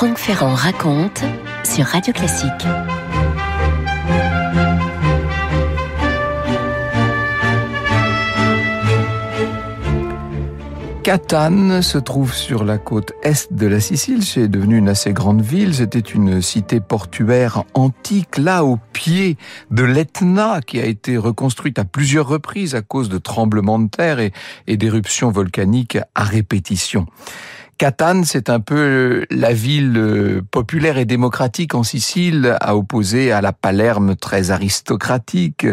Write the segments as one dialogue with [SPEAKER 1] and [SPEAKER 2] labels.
[SPEAKER 1] Franck Ferrand raconte sur Radio Classique.
[SPEAKER 2] Catane se trouve sur la côte est de la Sicile. C'est devenu une assez grande ville. C'était une cité portuaire antique, là au pied de l'Etna, qui a été reconstruite à plusieurs reprises à cause de tremblements de terre et d'éruptions volcaniques à répétition. Catane, c'est un peu la ville populaire et démocratique en Sicile, à opposer à la Palerme très aristocratique.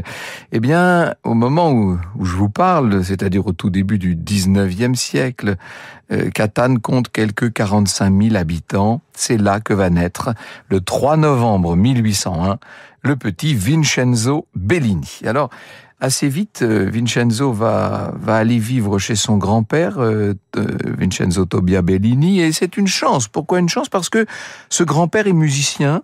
[SPEAKER 2] Eh bien, au moment où je vous parle, c'est-à-dire au tout début du 19e siècle, Catane compte quelques 45 000 habitants. C'est là que va naître, le 3 novembre 1801, le petit Vincenzo Bellini. Alors, assez vite, Vincenzo va aller vivre chez son grand-père, Vincenzo Tobia Bellini, et c'est une chance. Pourquoi une chance ? Parce que ce grand-père est musicien,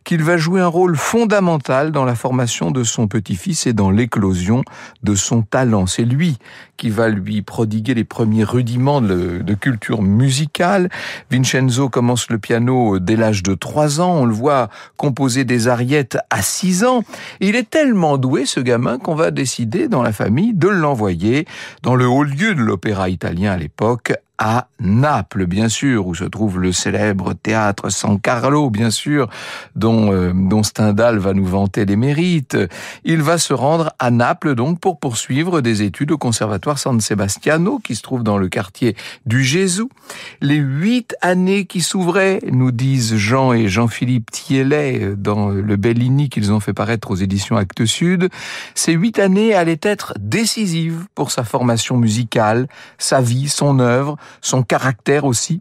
[SPEAKER 2] qu'il va jouer un rôle fondamental dans la formation de son petit-fils et dans l'éclosion de son talent. C'est lui qui va lui prodiguer les premiers rudiments de culture musicale. Vincenzo commence le piano dès l'âge de 3 ans. On le voit composer des ariettes à 6 ans. Et il est tellement doué, ce gamin, qu'on va décider dans la famille de l'envoyer dans le haut lieu de l'opéra italien à l'époque, à Naples, bien sûr, où se trouve le célèbre théâtre San Carlo, bien sûr, dont Stendhal va nous vanter les mérites. Il va se rendre à Naples, donc, pour poursuivre des études au conservatoire San Sebastiano, qui se trouve dans le quartier du Gesù. Les 8 années qui s'ouvraient, nous disent Jean et Jean-Philippe Thiellet dans le Bellini qu'ils ont fait paraître aux éditions Actes Sud, ces 8 années allaient être décisives pour sa formation musicale, sa vie, son œuvre, son caractère aussi.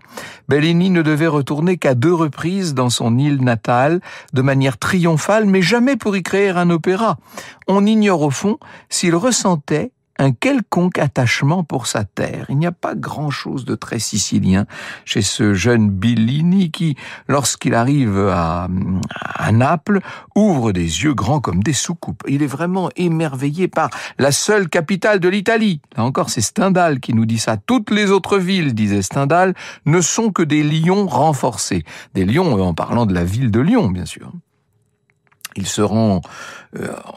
[SPEAKER 2] Bellini ne devait retourner qu'à 2 reprises dans son île natale, de manière triomphale, mais jamais pour y créer un opéra. On ignore au fond s'il ressentait un quelconque attachement pour sa terre. Il n'y a pas grand-chose de très sicilien chez ce jeune Bellini qui, lorsqu'il arrive à Naples, ouvre des yeux grands comme des soucoupes. Il est vraiment émerveillé par la seule capitale de l'Italie. Là encore, c'est Stendhal qui nous dit ça. Toutes les autres villes, disait Stendhal, ne sont que des lions renforcés. Des lions, en parlant de la ville de Lyon, bien sûr. Il se rend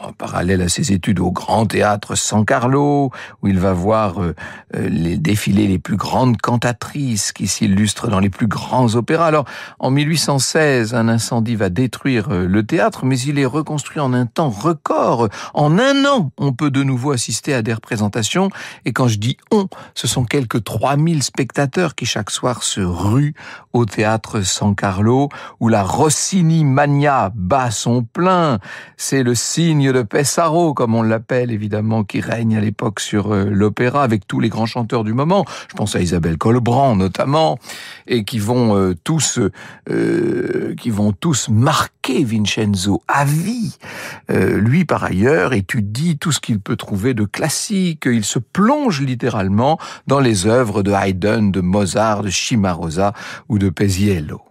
[SPEAKER 2] en parallèle à ses études au Grand Théâtre San Carlo, où il va voir les défilés les plus grandes cantatrices qui s'illustrent dans les plus grands opéras. Alors, en 1816, un incendie va détruire le théâtre, mais il est reconstruit en un temps record. En 1 an, on peut de nouveau assister à des représentations. Et quand je dis « on », ce sont quelques 3000 spectateurs qui chaque soir se ruent au théâtre San Carlo, où la Rossini Mania bat son plein. C'est le signe de Pesaro, comme on l'appelle évidemment, qui règne à l'époque sur l'opéra, avec tous les grands chanteurs du moment. Je pense à Isabelle Colbrand notamment, et qui vont tous marquer Vincenzo à vie. Lui, par ailleurs, étudie tout ce qu'il peut trouver de classique. Il se plonge littéralement dans les œuvres de Haydn, de Mozart, de Cimarosa ou de Paisiello.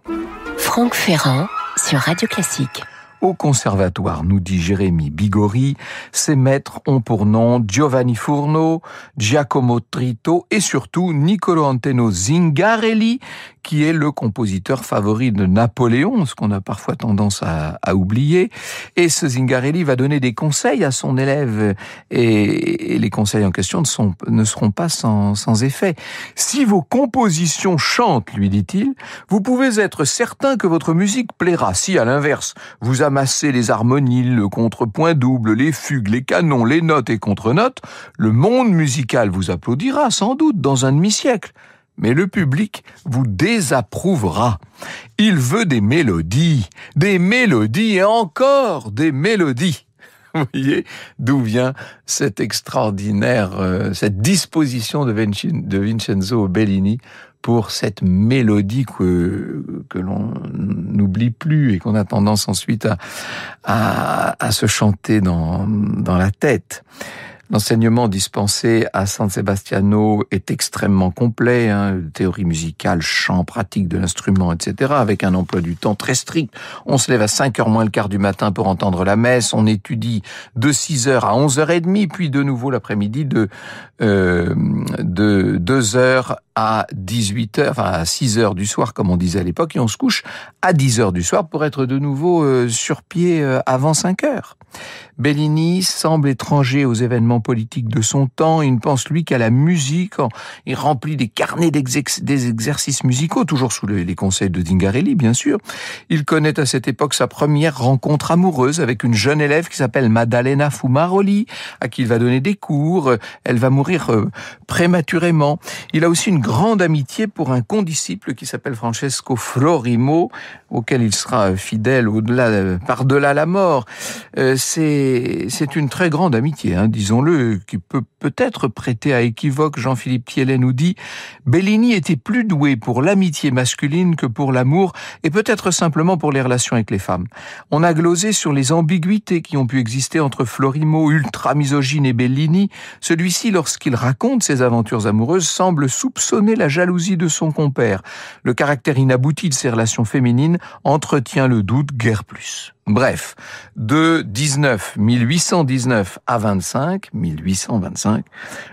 [SPEAKER 1] Franck Ferrand sur Radio Classique.
[SPEAKER 2] Au conservatoire, nous dit Jérémy Bigori, ses maîtres ont pour nom Giovanni Furno, Giacomo Trito et surtout Niccolo Antenno Zingarelli, qui est le compositeur favori de Napoléon, ce qu'on a parfois tendance à oublier. Et ce Zingarelli va donner des conseils à son élève, et les conseils en question ne seront pas sans effet. Si vos compositions chantent, lui dit-il, vous pouvez être certain que votre musique plaira. Si, à l'inverse, vous amassez les harmonies, le contrepoint double, les fugues, les canons, les notes et contre-notes, le monde musical vous applaudira, sans doute, dans un demi-siècle. Mais le public vous désapprouvera. Il veut des mélodies et encore des mélodies. Vous voyez d'où vient cette extraordinaire, cette disposition de Vincenzo Bellini pour cette mélodie que l'on n'oublie plus et qu'on a tendance ensuite à se chanter dans la tête. L'enseignement dispensé à San Sebastiano est extrêmement complet, théorie musicale, chant, pratique de l'instrument, etc., avec un emploi du temps très strict. On se lève à 5h moins le quart du matin pour entendre la messe, on étudie de 6h à 11h30, puis de nouveau l'après-midi de 2h à 18h, enfin à 6h du soir comme on disait à l'époque, et on se couche à 10h du soir pour être de nouveau sur pied avant 5h. Bellini semble étranger aux événements politiques de son temps. Il ne pense, lui, qu'à la musique. Il remplit des carnets des exercices musicaux, toujours sous les conseils de Zingarelli, bien sûr. Il connaît à cette époque sa première rencontre amoureuse avec une jeune élève qui s'appelle Maddalena Fumaroli, à qui il va donner des cours. Elle va mourir prématurément. Il a aussi une grande amitié pour un condisciple qui s'appelle Francesco Florimo, auquel il sera fidèle par-delà la mort. C'est une très grande amitié, disons-le, qui peut peut-être prêter à équivoque. Jean-Philippe Thiellet nous dit « Bellini était plus doué pour l'amitié masculine que pour l'amour, et peut-être simplement pour les relations avec les femmes. On a glosé sur les ambiguïtés qui ont pu exister entre Florimo, ultra-misogyne, et Bellini. Celui-ci, lorsqu'il raconte ses aventures amoureuses, semble soupçonner la jalousie de son compère. Le caractère inabouti de ses relations féminines entretient le doute guère plus. » Bref, de 1819 à 1825,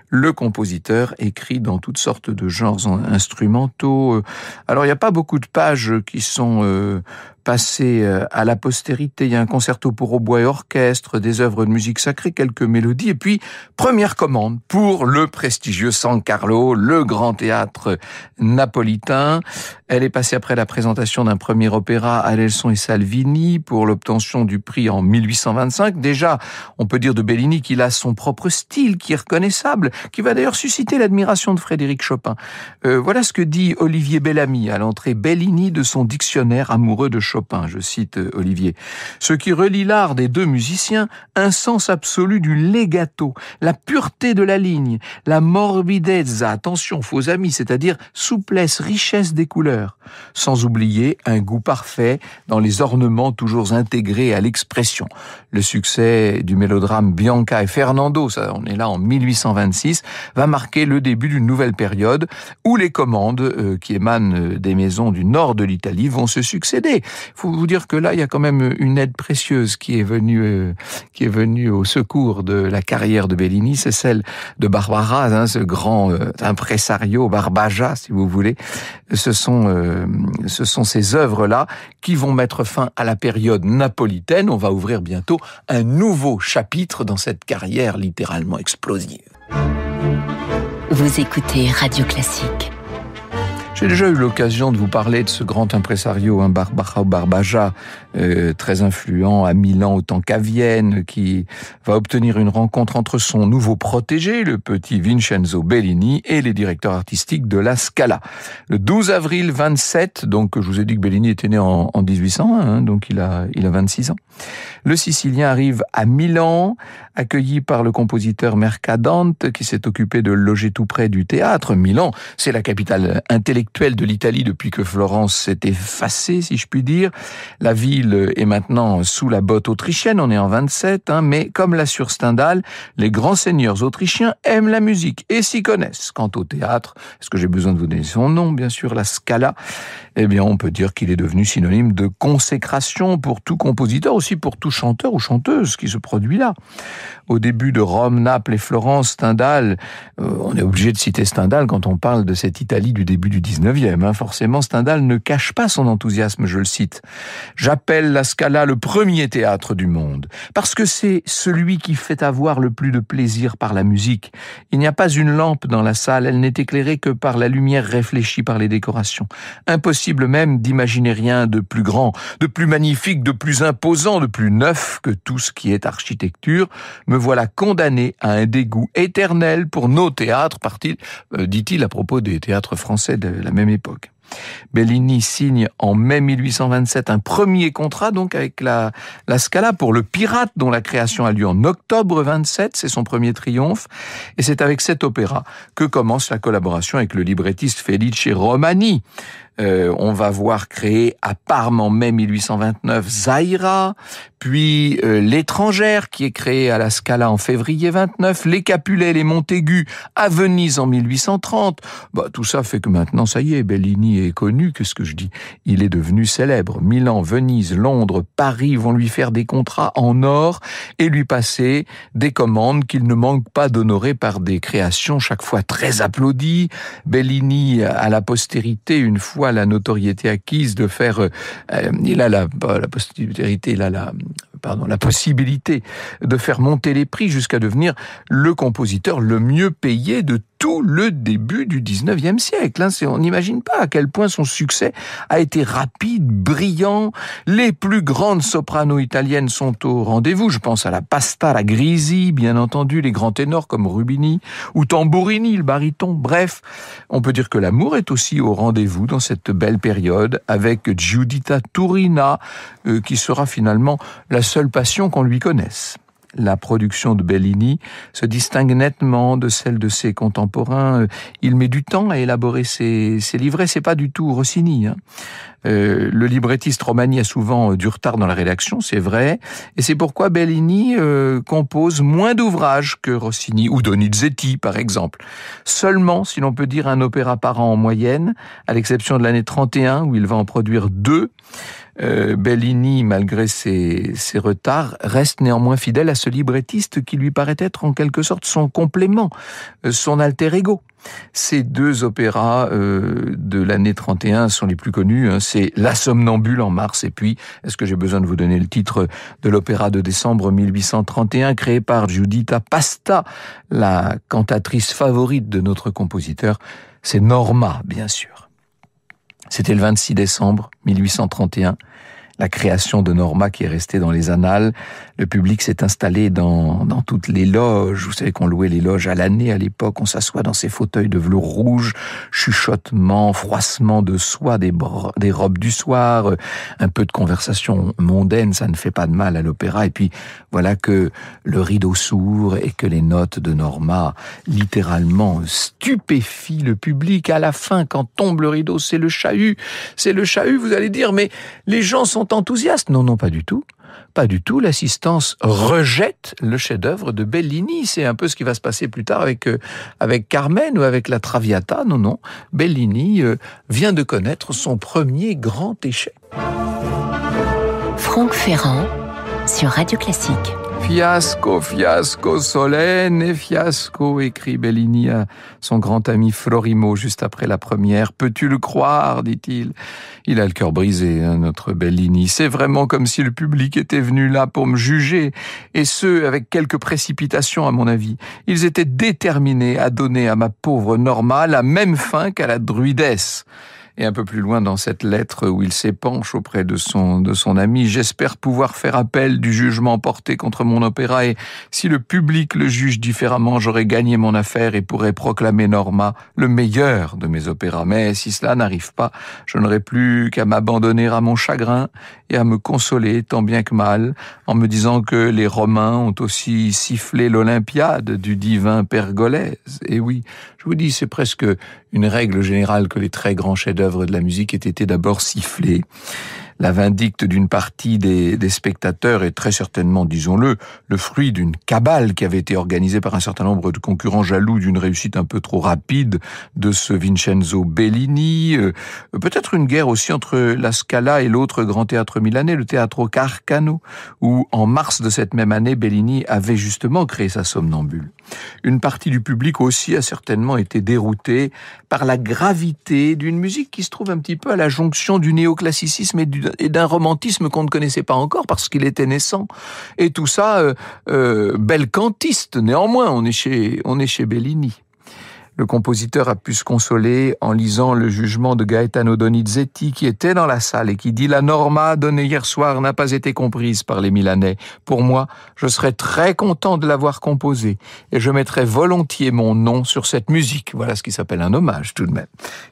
[SPEAKER 2] le compositeur écrit dans toutes sortes de genres instrumentaux. Alors, il n'y a pas beaucoup de pages qui sont passées à la postérité. Il y a un concerto pour hautbois et orchestre, des œuvres de musique sacrée, quelques mélodies, et puis première commande pour le prestigieux San Carlo, le grand théâtre napolitain. Elle est passée après la présentation d'un premier opéra à Alelson et Salvini pour l'obtention du prix en 1825. Déjà, on peut dire de Bellini qu'il a son propre style qui est reconnaissable, qui va d'ailleurs susciter l'admiration de Frédéric Chopin. Voilà ce que dit Olivier Bellamy à l'entrée Bellini de son dictionnaire amoureux de Chopin. Je cite Olivier. Ce qui relie l'art des deux musiciens, un sens absolu du legato, la pureté de la ligne, la morbidezza, attention, faux amis, c'est-à-dire souplesse, richesse des couleurs, sans oublier un goût parfait dans les ornements toujours intégrés à l'expression. Le succès du mélodrame Bianca et Fernando, ça, on est là en 1826, va marquer le début d'une nouvelle période où les commandes qui émanent des maisons du nord de l'Italie vont se succéder. Il faut vous dire que là, il y a quand même une aide précieuse qui est venue au secours de la carrière de Bellini, c'est celle de Barbara, ce grand impresario, Barbaja, si vous voulez. Ce sont ces œuvres-là qui vont mettre fin à la période napolitaine. On va ouvrir bientôt un nouveau chapitre dans cette carrière littéralement explosive.
[SPEAKER 1] Vous écoutez Radio Classique.
[SPEAKER 2] J'ai déjà eu l'occasion de vous parler de ce grand impresario, Barbaja, très influent à Milan autant qu'à Vienne, qui va obtenir une rencontre entre son nouveau protégé, le petit Vincenzo Bellini, et les directeurs artistiques de la Scala. Le 12 avril 27, donc je vous ai dit que Bellini était né en 1801, donc il a 26 ans. Le Sicilien arrive à Milan, accueilli par le compositeur Mercadante, qui s'est occupé de le loger tout près du théâtre. Milan, c'est la capitale intellectuelle de l'Italie depuis que Florence s'est effacée, si je puis dire. La ville est maintenant sous la botte autrichienne, on est en 27, mais comme l'assure Stendhal, les grands seigneurs autrichiens aiment la musique et s'y connaissent. Quant au théâtre, est-ce que j'ai besoin de vous donner son nom, bien sûr, la Scala, eh bien on peut dire qu'il est devenu synonyme de consécration pour tout compositeur, aussi pour tout chanteur ou chanteuse qui se produit là. Au début de Rome, Naples et Florence, Stendhal, on est obligé de citer Stendhal quand on parle de cette Italie du début du 19e. Forcément, Stendhal ne cache pas son enthousiasme, je le cite. « J'appelle la Scala le premier théâtre du monde, parce que c'est celui qui fait avoir le plus de plaisir par la musique. Il n'y a pas une lampe dans la salle, elle n'est éclairée que par la lumière réfléchie par les décorations. Impossible même d'imaginer rien de plus grand, de plus magnifique, de plus imposant, de plus neuf que tout ce qui est architecture. Me voilà condamné à un dégoût éternel pour nos théâtres, dit-il à propos des théâtres français de la même époque. Bellini signe en mai 1827 un premier contrat donc avec la Scala pour Le Pirate, dont la création a lieu en octobre 27, c'est son premier triomphe, et c'est avec cet opéra que commence la collaboration avec le librettiste Felice Romani. On va voir créer à Parme en mai 1829 Zaïra, puis L'Étrangère qui est créée à la Scala en février 29, Les Capulet, les Montaigu à Venise en 1830. Tout ça fait que maintenant, ça y est, Bellini est connu, qu'est-ce que je dis? Il est devenu célèbre. Milan, Venise, Londres, Paris vont lui faire des contrats en or et lui passer des commandes qu'il ne manque pas d'honorer par des créations chaque fois très applaudies. Bellini a la postérité, une fois la notoriété acquise, de faire... il a la postérité, il a la possibilité de faire monter les prix jusqu'à devenir le compositeur le mieux payé de tout le début du 19e siècle. On n'imagine pas à quel point son succès a été rapide, brillant. Les plus grandes sopranos italiennes sont au rendez-vous. Je pense à la Pasta, la Grisi, bien entendu, les grands ténors comme Rubini ou Tamburini, le baryton. Bref, on peut dire que l'amour est aussi au rendez-vous dans cette belle période avec Giuditta Turina, qui sera finalement la seule passion qu'on lui connaisse. La production de Bellini se distingue nettement de celle de ses contemporains. Il met du temps à élaborer ses livrets, c'est pas du tout Rossini. Le librettiste Romani a souvent du retard dans la rédaction, c'est vrai, et c'est pourquoi Bellini compose moins d'ouvrages que Rossini ou Donizetti par exemple. Seulement, si l'on peut dire, un opéra par an en moyenne, à l'exception de l'année 31 où il va en produire 2. Bellini, malgré ses retards, reste néanmoins fidèle à ce librettiste qui lui paraît être en quelque sorte son complément, son alter ego. Ces 2 opéras de l'année 31 sont les plus connus. C'est La Somnambule en mars et puis, est-ce que j'ai besoin de vous donner le titre de l'opéra de décembre 1831 créé par Giuditta Pasta, la cantatrice favorite de notre compositeur? C'est Norma, bien sûr. C'était le 26 décembre 1831, la création de Norma qui est restée dans les annales. Le public s'est installé dans toutes les loges. Vous savez qu'on louait les loges à l'année à l'époque. On s'assoit dans ces fauteuils de velours rouge, chuchotement, froissement de soie, des robes du soir, un peu de conversation mondaine, ça ne fait pas de mal à l'opéra. Et puis voilà que le rideau s'ouvre et que les notes de Norma littéralement stupéfient le public. À la fin, quand tombe le rideau, c'est le chahut. C'est le chahut, vous allez dire, mais les gens sont enthousiastes. Non, pas du tout. Pas du tout. L'assistance rejette le chef-d'œuvre de Bellini. C'est un peu ce qui va se passer plus tard avec Carmen ou avec la Traviata. Non. Bellini vient de connaître son premier grand échec.
[SPEAKER 1] Franck Ferrand sur Radio Classique.
[SPEAKER 2] Fiasco, solenne fiasco, écrit Bellini à son grand ami Florimo juste après la première. Peux-tu le croire, dit-il. Il a le cœur brisé, notre Bellini. C'est vraiment comme si le public était venu là pour me juger, et ce, avec quelques précipitations à mon avis. Ils étaient déterminés à donner à ma pauvre Norma la même fin qu'à la druidesse. Et un peu plus loin dans cette lettre où il s'épanche auprès de son ami, j'espère pouvoir faire appel du jugement porté contre mon opéra et si le public le juge différemment, j'aurai gagné mon affaire et pourrai proclamer Norma le meilleur de mes opéras. Mais si cela n'arrive pas, je n'aurai plus qu'à m'abandonner à mon chagrin et à me consoler tant bien que mal en me disant que les Romains ont aussi sifflé l'Olympiade du divin Pergolèse. Et oui, je vous dis, c'est presque une règle générale que les très grands chefs-d'œuvre de la musique aient été d'abord sifflés. La vindicte d'une partie des spectateurs est très certainement, disons-le, le fruit d'une cabale qui avait été organisée par un certain nombre de concurrents jaloux d'une réussite un peu trop rapide de ce Vincenzo Bellini. Peut-être une guerre aussi entre la Scala et l'autre grand théâtre milanais, le Teatro Carcano, où en mars de cette même année, Bellini avait justement créé sa Somnambule. Une partie du public aussi a certainement été déroutée par la gravité d'une musique qui se trouve un petit peu à la jonction du néoclassicisme et d'un romantisme qu'on ne connaissait pas encore parce qu'il était naissant. Et tout ça, bel cantiste néanmoins, on est chez Bellini. Le compositeur a pu se consoler en lisant le jugement de Gaetano Donizetti qui était dans la salle et qui dit « La Norma donnée hier soir n'a pas été comprise par les Milanais. Pour moi, je serais très content de l'avoir composée et je mettrais volontiers mon nom sur cette musique. » Voilà ce qui s'appelle un hommage tout de même.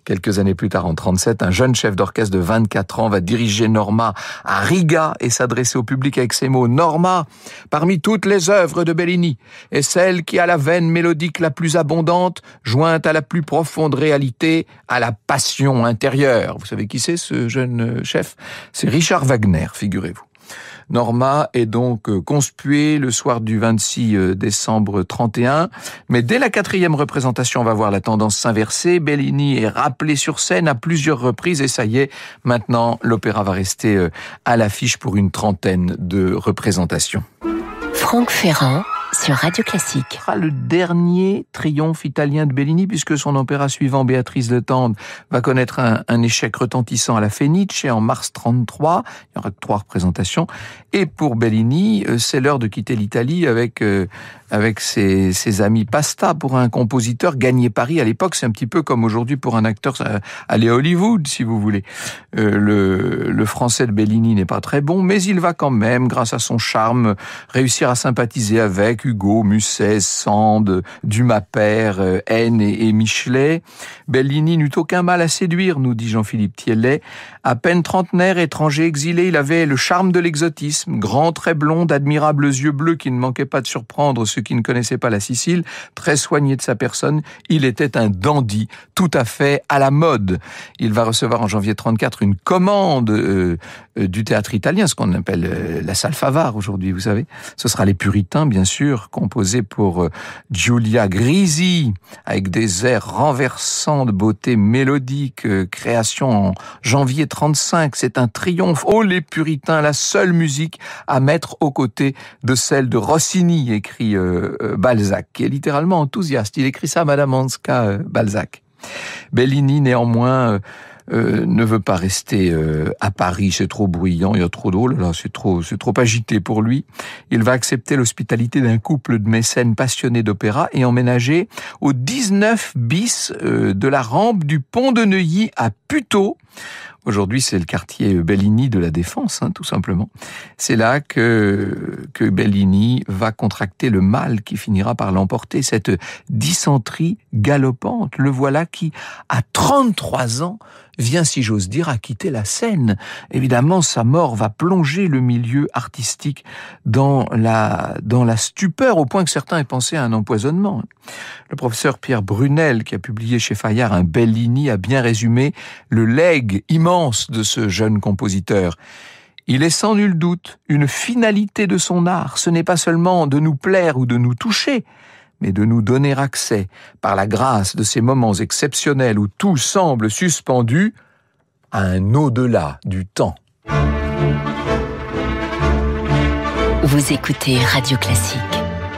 [SPEAKER 2] Quelques années plus tard, en 1937, un jeune chef d'orchestre de 24 ans va diriger Norma à Riga et s'adresser au public avec ces mots « Norma, parmi toutes les œuvres de Bellini, est celle qui a la veine mélodique la plus abondante, jointe à la plus profonde réalité, à la passion intérieure. Vous savez qui c'est, ce jeune chef? C'est Richard Wagner, figurez-vous. Norma est donc conspuée le soir du 26 décembre 31, mais dès la 4e représentation, on va voir la tendance s'inverser. Bellini est rappelé sur scène à plusieurs reprises et ça y est, maintenant l'opéra va rester à l'affiche pour une 30aine de représentations.
[SPEAKER 1] Franck Ferrand sur Radio Classique.
[SPEAKER 2] Le dernier triomphe italien de Bellini, puisque son opéra suivant, Béatrice de Tende, va connaître un échec retentissant à la Fenice en mars 33. Il y aura que 3 représentations. Et pour Bellini, c'est l'heure de quitter l'Italie avec ses amis Pasta. Pour un compositeur, gagner Paris à l'époque, c'est un petit peu comme aujourd'hui pour un acteur aller à Hollywood, si vous voulez. Le français de Bellini n'est pas très bon, mais il va quand même, grâce à son charme, réussir à sympathiser avec Hugo, Musset, Sand, Dumas père, Haine et Michelet. Bellini n'eut aucun mal à séduire, nous dit Jean-Philippe Thiellet. À peine trentenaire, étranger exilé, il avait le charme de l'exotisme. Grand, très blond, d'admirables yeux bleus qui ne manquaient pas de surprendre ceux qui ne connaissaient pas la Sicile. Très soigné de sa personne, il était un dandy, tout à fait à la mode. Il va recevoir en janvier 34 une commande du théâtre italien, ce qu'on appelle la salle Favart aujourd'hui, vous savez. Ce sera Les Puritains, bien sûr, composé pour Giulia Grisi, avec des airs renversants de beauté mélodique, création en janvier 35. C'est un triomphe. Oh, Les Puritains, la seule musique à mettre aux côtés de celle de Rossini, écrit Balzac, qui est littéralement enthousiaste. Il écrit ça à Madame Hanska, Balzac. Bellini, néanmoins, ne veut pas rester à Paris, c'est trop bruyant, il y a trop d'eau, là, c'est trop agité pour lui. Il va accepter l'hospitalité d'un couple de mécènes passionnés d'opéra et emménager au 19 bis de la rampe du pont de Neuilly à Puteaux. Aujourd'hui, c'est le quartier Bellini de la Défense, tout simplement. C'est là que Bellini va contracter le mal qui finira par l'emporter, cette dysenterie galopante. Le voilà qui, à 33 ans, vient, si j'ose dire, à quitter la scène. Évidemment, sa mort va plonger le milieu artistique dans la stupeur, au point que certains aient pensé à un empoisonnement. Le professeur Pierre Brunel, qui a publié chez Fayard un Bellini, a bien résumé le legs immense de ce jeune compositeur. Il est sans nul doute une finalité de son art. Ce n'est pas seulement de nous plaire ou de nous toucher, mais de nous donner accès, par la grâce de ces moments exceptionnels où tout semble suspendu, à un au-delà du temps.
[SPEAKER 1] Vous écoutez Radio Classique.